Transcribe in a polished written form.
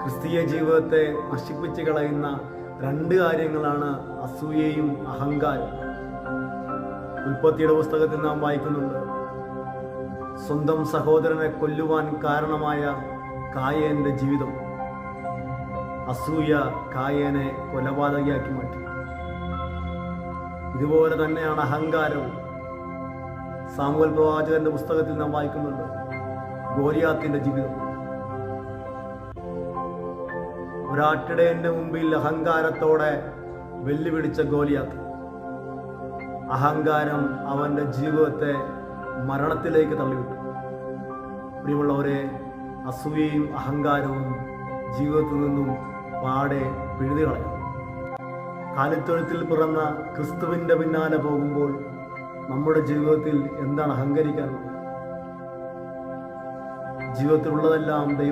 ക്രിസ്തീയ ജീവിതത്തെ നശിപ്പിച്ച് കളയുന്ന രണ്ട് കാര്യങ്ങളാണ് അസൂയയും അഹങ്കാരം. ഉൽപ്പത്തിയുടെ പുസ്തകത്തിൽ നാം വായിക്കുന്നുണ്ട്, സ്വന്തം സഹോദരനെ കൊല്ലുവാൻ കാരണമായ കായേന്റെ ജീവിതം. അസൂയ കായേനെ കൊലപാതകയാക്കി മാറ്റി. ഇതുപോലെ തന്നെയാണ് അഹങ്കാരവും. സാമുവേൽ പ്രവാചകന്റെ പുസ്തകത്തിൽ നാം വായിക്കുന്നുണ്ട് ഗോലിയാത്തിന്റെ ജീവിതം. ഒരാട്ടിടയന്റെ മുമ്പിൽ അഹങ്കാരത്തോടെ വെല്ലുവിളിച്ച ഗോലിയാത്ത്. അഹങ്കാരം അവന്റെ ജീവിതത്തെ മരണത്തിലേക്ക് തള്ളിവിട്ടു. പ്രിയമുള്ളവരെ, അസൂയയും അഹങ്കാരവും ജീവിതത്തിൽ നിന്നും പാടെ പിഴുതു കളയണം. കാലിത്തൊഴുത്തിൽ പിറന്ന ക്രിസ്തുവിൻ്റെ പിന്നാലെ പോകുമ്പോൾ നമ്മുടെ ജീവിതത്തിൽ എന്താണ് അഹങ്കരിക്കാനുള്ളത്? ജീവിതത്തിലുള്ളതെല്ലാം ദൈവം